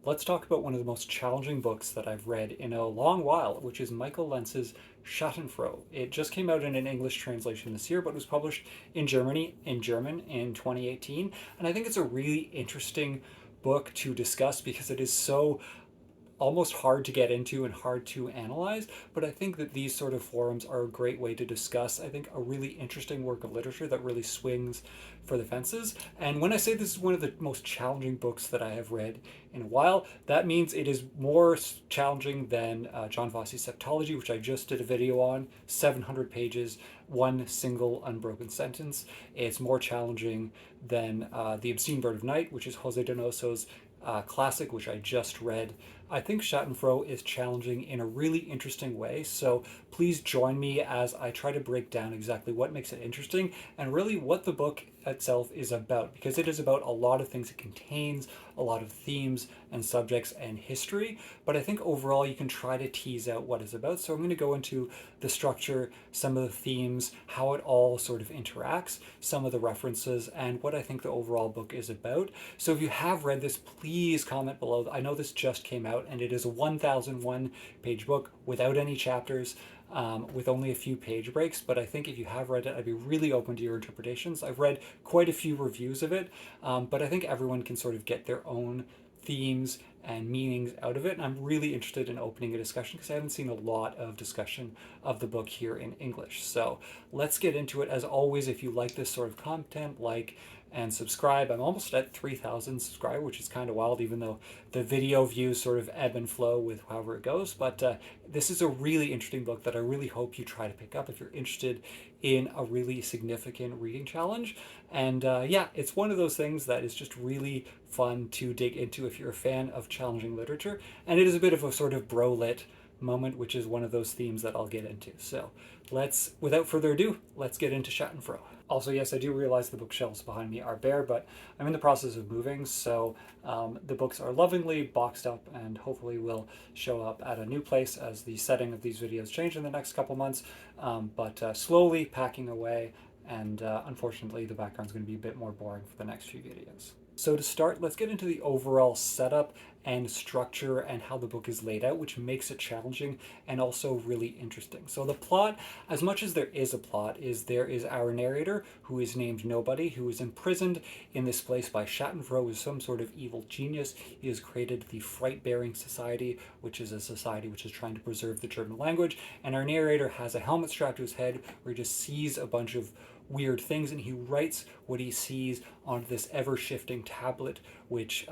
let's talk about one of the most challenging books that I've read in a long while, which is Michael Lentz's Schattenfroh. It just came out in an English translation this year, but was published in Germany in German in 2018. And I think it's a really interesting book to discuss because it is so almost hard to get into and hard to analyze, but I think that these sort of forums are a great way to discuss, I think, a really interesting work of literature that really swings for the fences. And when I say this is one of the most challenging books that I have read in a while, that means it is more challenging than John Fosse's Septology, which I just did a video on, 700 pages, one single unbroken sentence. It's more challenging than The Obscene Bird of Night, which is Jose Donoso's classic, which I just read. I think Schattenfroh is challenging in a really interesting way, so please join me as I try to break down exactly what makes it interesting and really what the book itself is about, because it is about a lot of things it contains, a lot of themes and subjects and history, but I think overall you can try to tease out what it's about. So I'm going to go into the structure, some of the themes, how it all sort of interacts, some of the references, and what I think the overall book is about. So if you have read this, please comment below. I know this just came out and it is a 1001 page book without any chapters, with only a few page breaks, but I think if you have read it, I'd be really open to your interpretations. I've read quite a few reviews of it, but I think everyone can sort of get their own themes and meanings out of it, and I'm really interested in opening a discussion because I haven't seen a lot of discussion of the book here in English. So let's get into it. As always, if you like this sort of content, like and subscribe. I'm almost at 3,000 subscribers, which is kind of wild, even though the video views sort of ebb and flow with however it goes. But this is a really interesting book that I really hope you try to pick up if you're interested in a really significant reading challenge. And yeah, it's one of those things that is just really fun to dig into if you're a fan of challenging literature. And it is a bit of a sort of bro-lit moment, which is one of those themes that I'll get into. So without further ado, let's get into Schattenfroh. Also, yes, I do realize the bookshelves behind me are bare, but I'm in the process of moving, so the books are lovingly boxed up and hopefully will show up at a new place as the setting of these videos change in the next couple months, but slowly packing away, and unfortunately the background's going to be a bit more boring for the next few videos. So to start, let's get into the overall setup and structure and how the book is laid out, which makes it challenging and also really interesting. So the plot, as much as there is a plot, is there is our narrator, who is named Nobody, who is imprisoned in this place by Schattenfroh, who is some sort of evil genius. He has created the Fright-Bearing Society, which is a society which is trying to preserve the German language, and our narrator has a helmet strapped to his head where he just sees a bunch of weird things, and he writes what he sees onto this ever-shifting tablet, which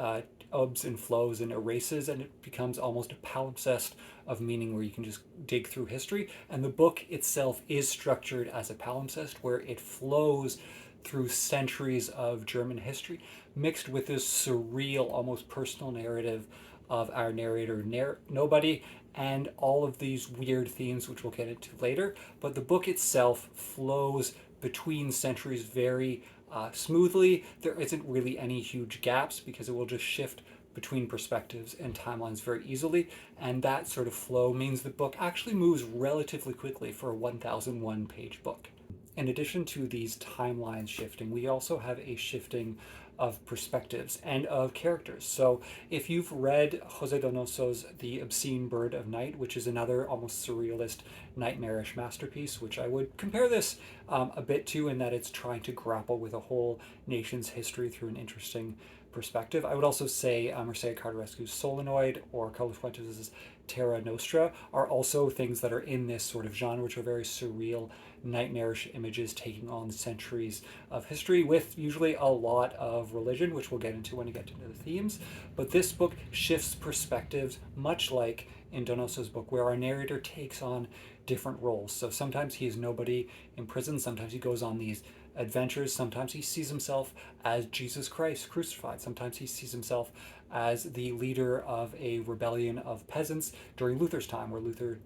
ebbs and flows and erases, and it becomes almost a palimpsest of meaning where you can just dig through history. And the book itself is structured as a palimpsest where it flows through centuries of German history, mixed with this surreal, almost personal narrative of our narrator, Nobody, and all of these weird themes, which we'll get into later. But the book itself flows between centuries very smoothly. There isn't really any huge gaps because it will just shift between perspectives and timelines very easily, and that sort of flow means the book actually moves relatively quickly for a 1001 page book. In addition to these timelines shifting, we also have a shifting of perspectives and of characters. So if you've read Jose Donoso's The Obscene Bird of Night, which is another almost surrealist, nightmarish masterpiece, which I would compare this a bit to in that it's trying to grapple with a whole nation's history through an interesting perspective. I would also say Marcia Cartarescu's Solenoid or Carlos Fuentes' Terra Nostra are also things that are in this sort of genre, which are very surreal, nightmarish images taking on centuries of history with usually a lot of religion, which we'll get into when we get into the themes. But this book shifts perspectives, much like in Donoso's book, where our narrator takes on different roles. So sometimes he is Nobody in prison, sometimes he goes on these adventures, sometimes he sees himself as Jesus Christ crucified, sometimes he sees himself as the leader of a rebellion of peasants during Luther's time, where Luther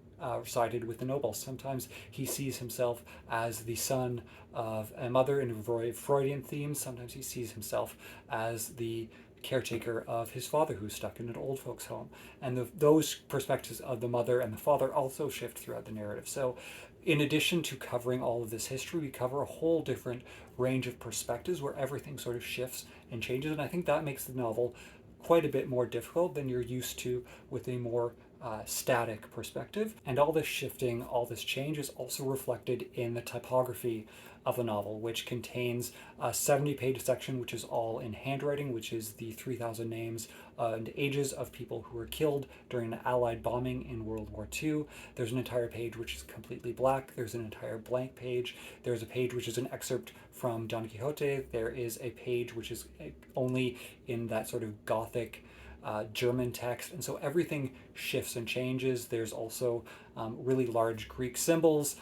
sided with the nobles. Sometimes he sees himself as the son of a mother in Freudian themes. Sometimes he sees himself as the caretaker of his father who's stuck in an old folks home. And those perspectives of the mother and the father also shift throughout the narrative. So in addition to covering all of this history, we cover a whole different range of perspectives where everything sort of shifts and changes. And I think that makes the novel quite a bit more difficult than you're used to with a more static perspective. And all this shifting, all this change is also reflected in the typography of the novel, which contains a 70-page section, which is all in handwriting, which is the 3,000 names and ages of people who were killed during an Allied bombing in World War II. There's an entire page which is completely black. There's an entire blank page. There's a page which is an excerpt from Don Quixote. There is a page which is only in that sort of Gothic German text, and so everything shifts and changes. There's also really large Greek symbols,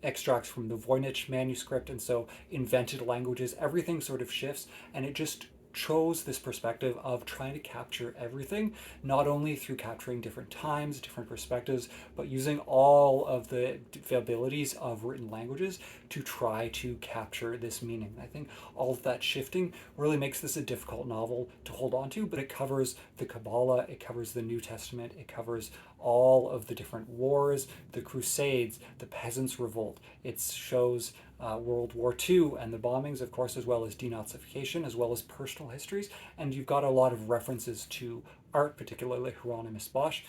extracts from the Voynich manuscript, and so invented languages. Everything sort of shifts, and it just chose this perspective of trying to capture everything, not only through capturing different times, different perspectives, but using all of the abilities of written languages to try to capture this meaning. I think all of that shifting really makes this a difficult novel to hold on to, but it covers the Kabbalah, it covers the New Testament, it covers all of the different wars, the Crusades, the Peasants' Revolt. It shows World War II and the bombings, of course, as well as denazification, as well as personal histories. And you've got a lot of references to art, particularly Hieronymus Bosch.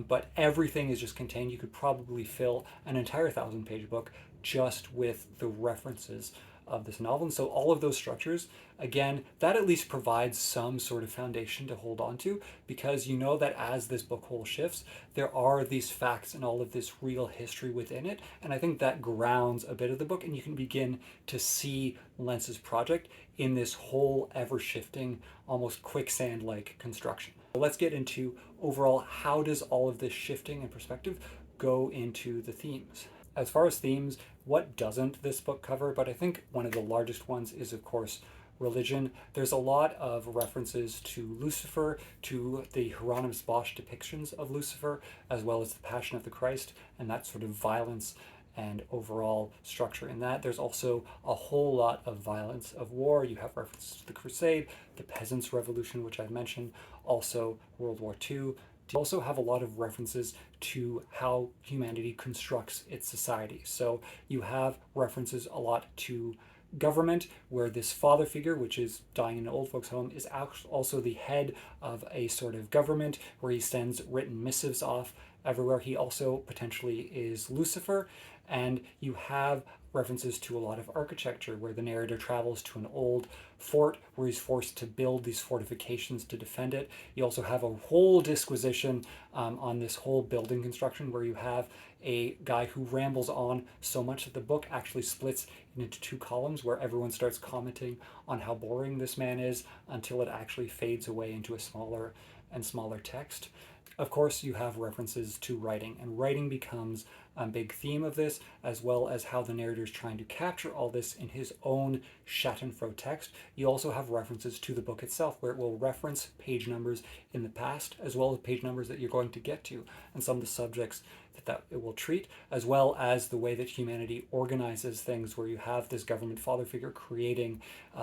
But everything is just contained. You could probably fill an entire 1,000-page book just with the references of this novel. And so all of those structures, again, that at least provides some sort of foundation to hold on to, because you know that as this book whole shifts, there are these facts and all of this real history within it. And I think that grounds a bit of the book, and you can begin to see Lentz's project in this whole ever-shifting, almost quicksand-like construction. Let's get into overall, how does all of this shifting and perspective go into the themes? As far as themes, what doesn't this book cover? But I think one of the largest ones is, of course, religion. There's a lot of references to Lucifer, to the Hieronymus Bosch depictions of Lucifer, as well as the Passion of the Christ, and that sort of violence and overall structure in that. There's also a whole lot of violence of war. You have references to the Crusade, the Peasants' Revolution, which I've mentioned, also World War II. You also have a lot of references to how humanity constructs its society. So you have references a lot to government, where this father figure, which is dying in an old folks' home, is also the head of a sort of government where he sends written missives off everywhere. He also potentially is Lucifer. And you have references to a lot of architecture, where the narrator travels to an old fort where he's forced to build these fortifications to defend it. You also have a whole disquisition on this whole building construction, where you have a guy who rambles on so much that the book actually splits into two columns, where everyone starts commenting on how boring this man is until it actually fades away into a smaller and smaller text. Of course, you have references to writing, and writing becomes a big theme of this, as well as how the narrator is trying to capture all this in his own Schattenfroh text. You also have references to the book itself, where it will reference page numbers in the past, as well as page numbers that you're going to get to, and some of the subjects that it will treat, as well as the way that humanity organizes things, where you have this government father figure creating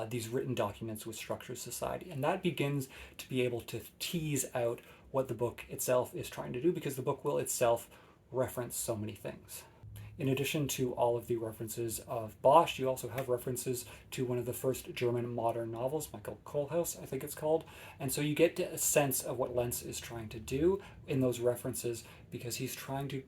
these written documents with structured society. And that begins to be able to tease out what the book itself is trying to do, because the book will itself reference so many things. In addition to all of the references of Bosch, you also have references to one of the first German modern novels, Michael Kohlhaas, I think it's called. And so you get a sense of what Lentz is trying to do in those references, because he's trying to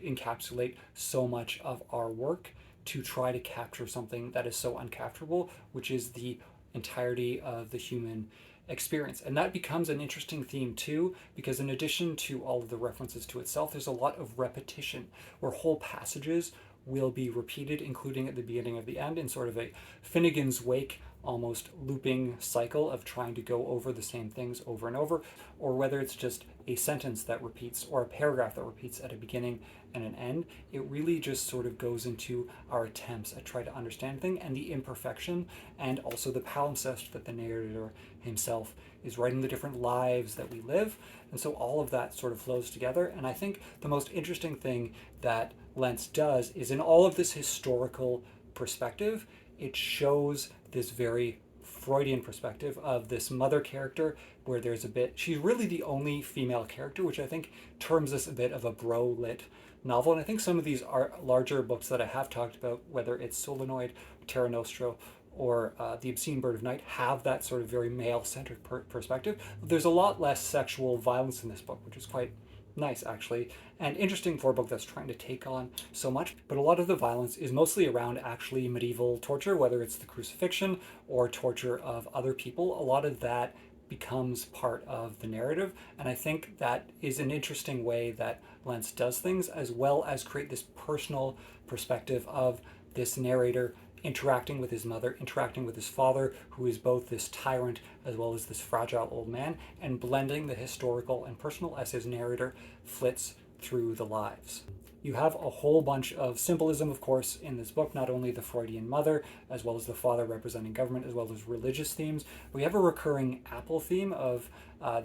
encapsulate so much of our work to try to capture something that is so uncapturable, which is the entirety of the human experience. And that becomes an interesting theme too, because in addition to all of the references to itself, there's a lot of repetition, where whole passages will be repeated, including at the beginning of the end, in sort of a Finnegan's Wake, almost looping cycle of trying to go over the same things over and over, or whether it's just a sentence that repeats or a paragraph that repeats at a beginning and an end. It really just sort of goes into our attempts at trying to understand things, and the imperfection, and also the palimpsest that the narrator himself is writing, the different lives that we live. And so all of that sort of flows together. And I think the most interesting thing that Lentz does is, in all of this historical perspective, it shows this very Freudian perspective of this mother character, where there's a bit, she's really the only female character, which I think terms this a bit of a bro-lit novel. And I think some of these are larger books that I have talked about, whether it's Solenoid, Terra Nostra, or The Obscene Bird of Night have that sort of very male-centric perspective. There's a lot less sexual violence in this book, which is quite nice actually, and interesting for a book that's trying to take on so much. But a lot of the violence is mostly around actually medieval torture, whether it's the crucifixion or torture of other people. A lot of that becomes part of the narrative, and I think that is an interesting way that Lentz does things, as well as create this personal perspective of this narrator interacting with his mother, interacting with his father, who is both this tyrant as well as this fragile old man, and blending the historical and personal as his narrator flits through the lives. You have a whole bunch of symbolism, of course, in this book, not only the Freudian mother, as well as the father representing government, as well as religious themes. We have a recurring apple theme of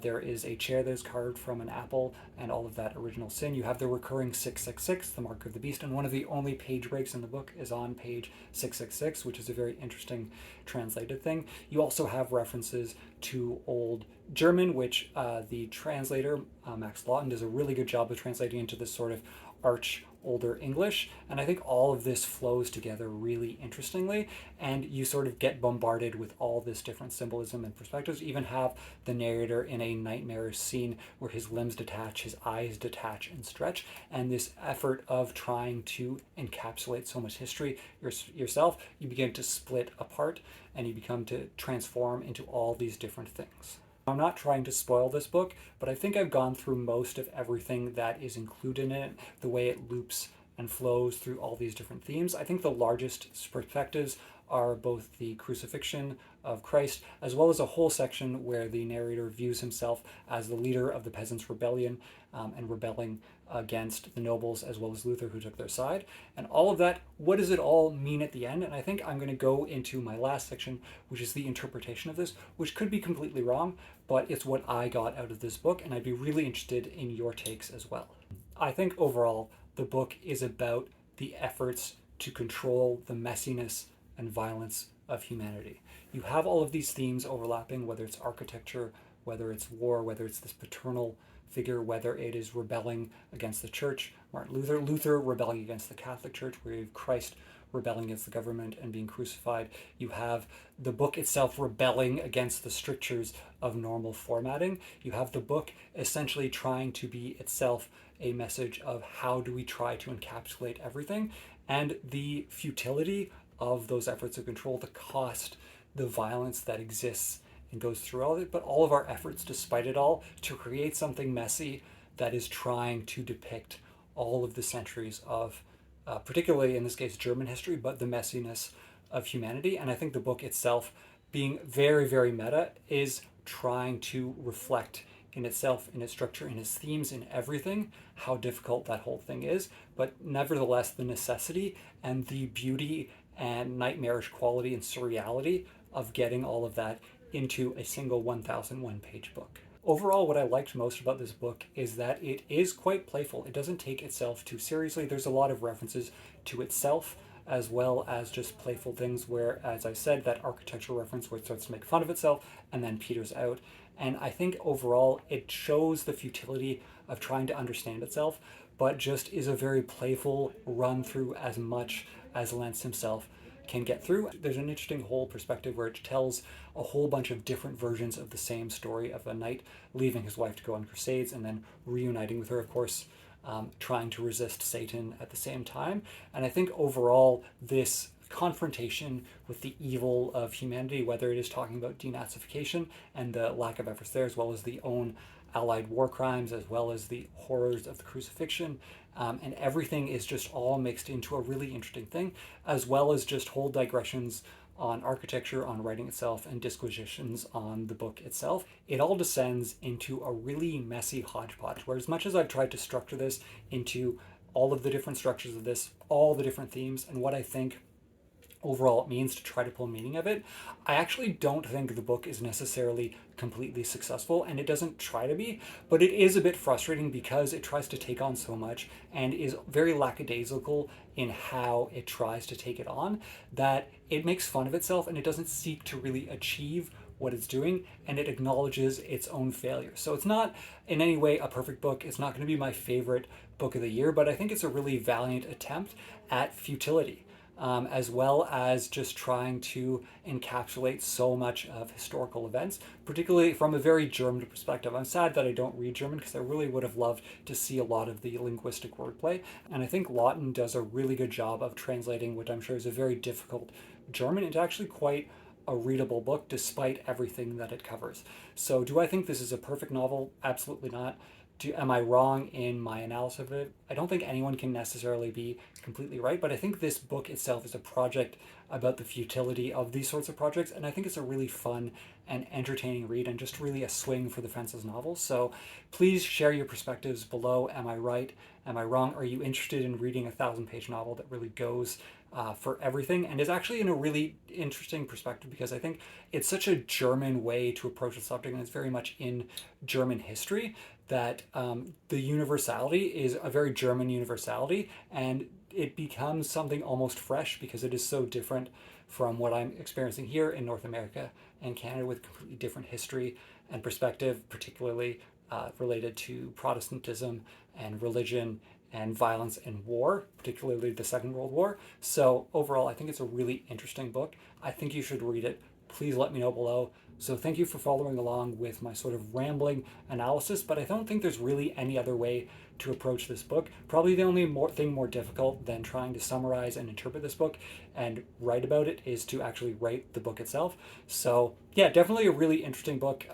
there is a chair that is carved from an apple and all of that original sin. You have the recurring 666, the mark of the beast, and one of the only page breaks in the book is on page 666, which is a very interesting translated thing. You also have references to Old German, which the translator, Max Lawton, does a really good job of translating into this sort of arch older English, and I think all of this flows together really interestingly, and you sort of get bombarded with all this different symbolism and perspectives. You even have the narrator in a nightmarish scene where his limbs detach, his eyes detach and stretch, and this effort of trying to encapsulate so much history yourself, you begin to split apart and you become to transform into all these different things. I'm not trying to spoil this book, but I think I've gone through most of everything that is included in it, the way it loops and flows through all these different themes. I think the largest perspectives are both the crucifixion of Christ, as well as a whole section where the narrator views himself as the leader of the peasants' rebellion and rebelling against the nobles, as well as Luther, who took their side. And all of that, what does it all mean at the end? And I think I'm going to go into my last section, which is the interpretation of this, which could be completely wrong, but it's what I got out of this book, and I'd be really interested in your takes as well. I think overall, the book is about the efforts to control the messiness and violence of humanity. You have all of these themes overlapping, whether it's architecture, whether it's war, whether it's this paternal figure, whether it is rebelling against the church, Martin Luther rebelling against the Catholic Church, where you have Christ rebelling against the government and being crucified. You have the book itself rebelling against the strictures of normal formatting. You have the book essentially trying to be itself a message of how do we try to encapsulate everything, and the futility of those efforts of control, the cost, the violence that exists and goes through all of it, but all of our efforts despite it all to create something messy that is trying to depict all of the centuries of, particularly in this case, German history, but the messiness of humanity. And I think the book itself, being very, very meta, is trying to reflect in itself, in its structure, in its themes, in everything, how difficult that whole thing is, but nevertheless the necessity and the beauty and nightmarish quality and surreality of getting all of that into a single 1001 page book. Overall, what I liked most about this book is that it is quite playful. It doesn't take itself too seriously. There's a lot of references to itself, as well as just playful things where, as I said, that architectural reference where it starts to make fun of itself and then peters out. And I think overall it shows the futility of trying to understand itself, but just is a very playful run through as much as Lentz himself can get through. There's an interesting whole perspective where it tells a whole bunch of different versions of the same story of a knight leaving his wife to go on crusades and then reuniting with her, of course, trying to resist Satan at the same time. And I think overall this confrontation with the evil of humanity, whether it is talking about denazification and the lack of efforts there, as well as the own Allied war crimes, as well as the horrors of the crucifixion, and everything is just all mixed into a really interesting thing, as well as just whole digressions on architecture, on writing itself, and disquisitions on the book itself. It all descends into a really messy hodgepodge, where as much as I've tried to structure this into all of the different structures of this, all the different themes, and what I think overall it means to try to pull meaning of it, I actually don't think the book is necessarily completely successful, and it doesn't try to be, but it is a bit frustrating because it tries to take on so much and is very lackadaisical in how it tries to take it on, that it makes fun of itself and it doesn't seek to really achieve what it's doing, and it acknowledges its own failure. So it's not in any way a perfect book. It's not going to be my favorite book of the year, but I think it's a really valiant attempt at futility. as well as just trying to encapsulate so much of historical events, particularly from a very German perspective. I'm sad that I don't read German because I really would have loved to see a lot of the linguistic wordplay. And I think Lawton does a really good job of translating what I'm sure is a very difficult German into actually quite a readable book despite everything that it covers. So, do I think this is a perfect novel? Absolutely not. Am I wrong in my analysis of it? I don't think anyone can necessarily be completely right, but I think this book itself is a project about the futility of these sorts of projects, and I think it's a really fun and entertaining read and just really a swing for the fences novel. So please share your perspectives below. Am I right? Am I wrong? Are you interested in reading a 1,000-page novel that really goes for everything and is actually in a really interesting perspective, because I think it's such a German way to approach the subject and it's very much in German history that the universality is a very German universality, and it becomes something almost fresh because it is so different from what I'm experiencing here in North America and Canada, with completely different history and perspective, particularly related to Protestantism and religion and violence and war, particularly the Second World War. So overall, I think it's a really interesting book. I think you should read it. Please let me know below. So thank you for following along with my sort of rambling analysis, but I don't think there's really any other way to approach this book. Probably the only thing more difficult than trying to summarize and interpret this book and write about it is to actually write the book itself. So yeah, definitely a really interesting book.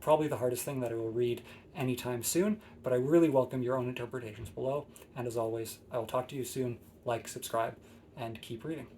Probably the hardest thing that I will read anytime soon, but I really welcome your own interpretations below. And as always, I will talk to you soon. Like, subscribe, and keep reading.